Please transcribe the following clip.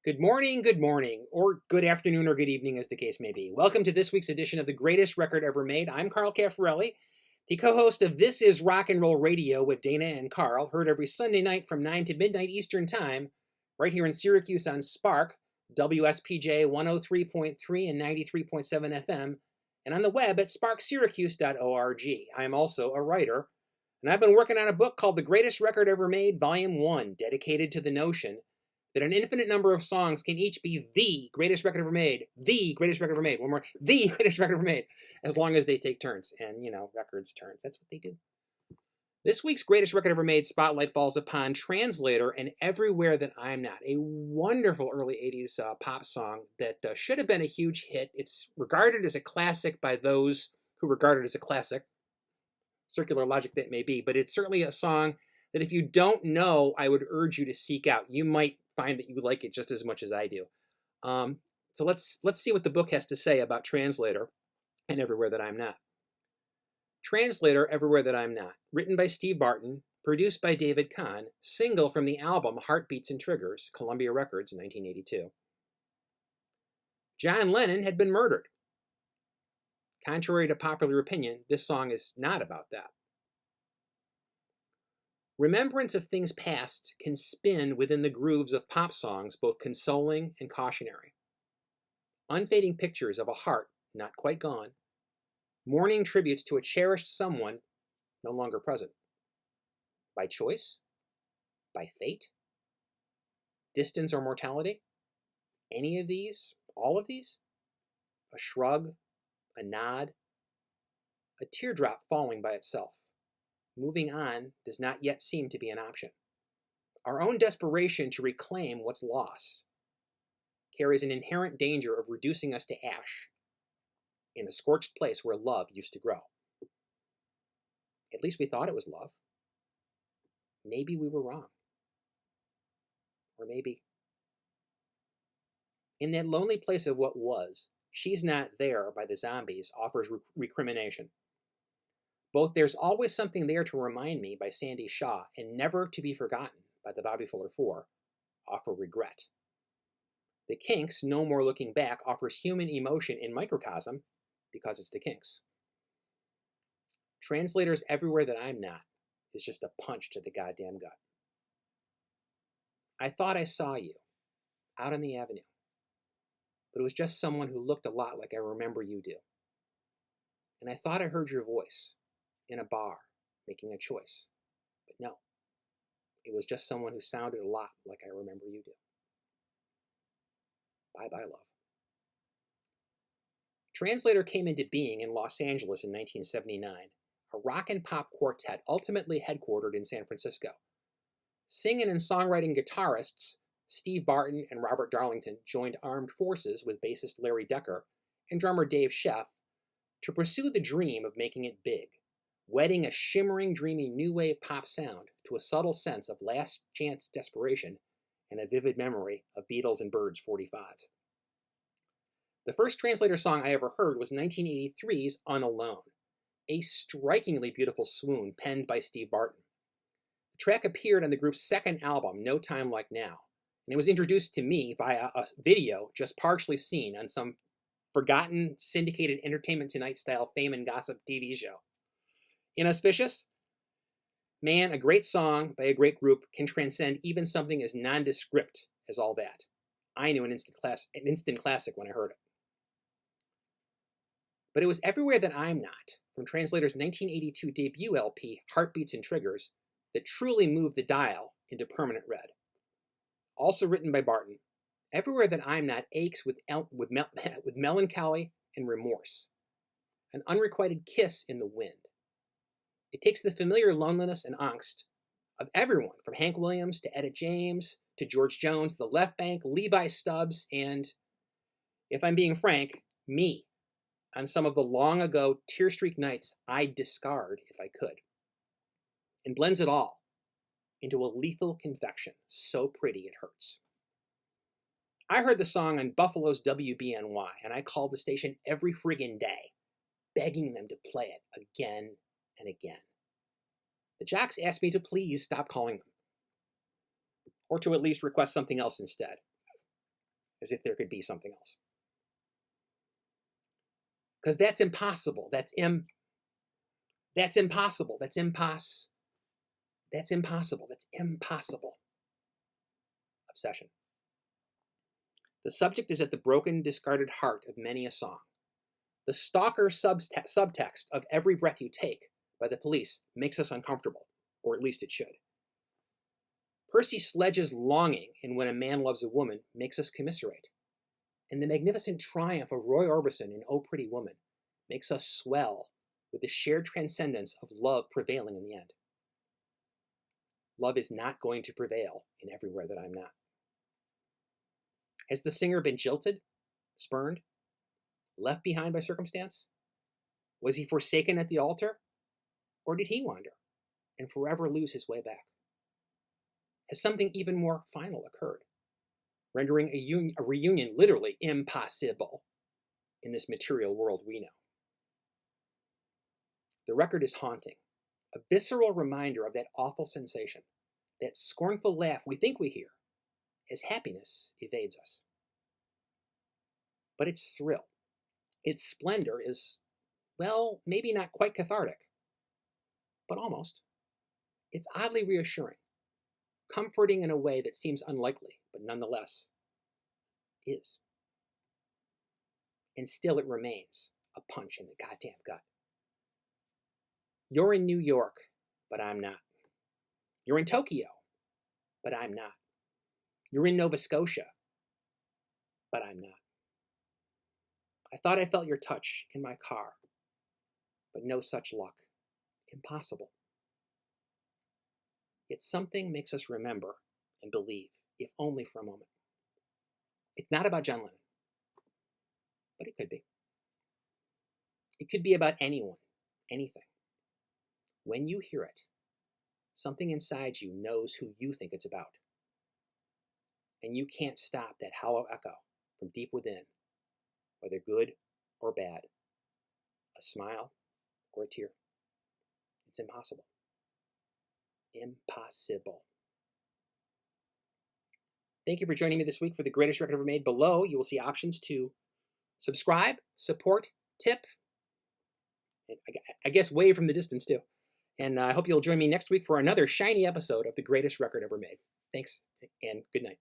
good morning, or good afternoon or good evening as the case may be. Welcome to this week's edition of The Greatest Record Ever Made. I'm Carl Caffarelli, the co-host of This Is Rock and Roll Radio with Dana and Carl, heard every Sunday night from 9 to midnight Eastern Time, right here in Syracuse on Spark, WSPJ 103.3 and 93.7 FM, and on the web at sparksyracuse.org. I am also a writer, and I've been working on a book called The Greatest Record Ever Made, Volume 1, dedicated to the notion that an infinite number of songs can each be the greatest record ever made, the greatest record ever made, one more, the greatest record ever made, as long as they take turns. And, records turns. That's what they do. This week's greatest record ever made spotlight falls upon Translator and Everywhere That I'm Not, a wonderful early 80s pop song that should have been a huge hit. It's regarded as a classic by those who regard it as a classic, circular logic that may be, but it's certainly a song that if you don't know, I would urge you to seek out. You might find that you like it just as much as I do. So let's see what the book has to say about Translator and Everywhere That I'm Not. Translator, Everywhere That I'm Not, written by Steve Barton, produced by David Kahn, single from the album Heartbeats and Triggers, Columbia Records, 1982. John Lennon had been murdered. Contrary to popular opinion, this song is not about that. Remembrance of things past can spin within the grooves of pop songs, both consoling and cautionary. Unfading pictures of a heart not quite gone, mourning tributes to a cherished someone no longer present. By choice? By fate? Distance or mortality? Any of these? All of these? A shrug? A nod? A teardrop falling by itself. Moving on does not yet seem to be an option. Our own desperation to reclaim what's lost carries an inherent danger of reducing us to ash in the scorched place where love used to grow. At least we thought it was love. Maybe we were wrong. Or maybe. In that lonely place of what was, She's Not There by the Zombies offers recrimination. Both There's Always Something There to Remind Me by Sandy Shaw and Never to Be Forgotten by the Bobby Fuller Four offer regret. The Kinks' No More Looking Back offers human emotion in microcosm because it's the Kinks. Translator's Everywhere That I'm Not is just a punch to the goddamn gut. I thought I saw you out on the avenue, but it was just someone who looked a lot like I remember you do. And I thought I heard your voice in a bar, making a choice. But no, it was just someone who sounded a lot like I remember you do. Bye-bye, love. Translator came into being in Los Angeles in 1979, a rock and pop quartet ultimately headquartered in San Francisco. Singing and songwriting guitarists Steve Barton and Robert Darlington joined armed forces with bassist Larry Decker and drummer Dave Sheff to pursue the dream of making it big, wedding a shimmering, dreamy new wave pop sound to a subtle sense of last chance desperation and a vivid memory of Beatles and Byrds 45s. The first Translator song I ever heard was 1983's Unalone, a strikingly beautiful swoon penned by Steve Barton. The track appeared on the group's second album, No Time Like Now, and it was introduced to me via a video just partially seen on some forgotten syndicated Entertainment Tonight style fame and gossip TV show. Inauspicious? Man, a great song by a great group can transcend even something as nondescript as all that. I knew an instant classic when I heard it. But it was Everywhere That I'm Not, from Translator's 1982 debut LP, Heartbeats and Triggers, that truly moved the dial into permanent red. Also written by Barton, Everywhere That I'm Not aches with melancholy and remorse, an unrequited kiss in the wind. It takes the familiar loneliness and angst of everyone from Hank Williams to Etta James to George Jones, the Left Bank, Levi Stubbs, and, if I'm being frank, me, on some of the long ago tear-streaked nights I'd discard if I could, and blends it all into a lethal confection so pretty it hurts. I heard the song on Buffalo's WBNY, and I called the station every friggin' day, begging them to play it again and again. The jocks asked me to please stop calling them, or to at least request something else instead. as if there could be something else. Because that's impossible. That's impossible. That's impossible. Obsession. The subject is at the broken, discarded heart of many a song. The stalker subtext of Every Breath You Take by the Police makes us uncomfortable, or at least it should. Percy Sledge's longing in When a Man Loves a Woman makes us commiserate. And the magnificent triumph of Roy Orbison in Oh Pretty Woman makes us swell with the shared transcendence of love prevailing in the end. Love is not going to prevail in Everywhere That I'm Not. Has the singer been jilted, spurned, left behind by circumstance? Was he forsaken at the altar? Or did he wander and forever lose his way back? Has something even more final occurred, rendering a reunion literally impossible in this material world we know? The record is haunting, a visceral reminder of that awful sensation, that scornful laugh we think we hear as happiness evades us. But its thrill, its splendor is, well, maybe not quite cathartic, but almost. It's oddly reassuring, comforting in a way that seems unlikely, but nonetheless is. And still it remains a punch in the goddamn gut. You're in New York, but I'm not. You're in Tokyo, but I'm not. You're in Nova Scotia, but I'm not. I thought I felt your touch in my car, but no such luck. Impossible. Yet something makes us remember and believe, if only for a moment. It's not about John Lennon, but it could be. It could be about anyone, anything. When you hear it, something inside you knows who you think it's about. And you can't stop that hollow echo from deep within, whether good or bad, a smile or a tear. It's impossible. Impossible. Thank you for joining me this week for The Greatest Record Ever Made. Below, you will see options to subscribe, support, tip, and I guess wave from the distance too. And I hope you'll join me next week for another shiny episode of The Greatest Record Ever Made. Thanks, and good night.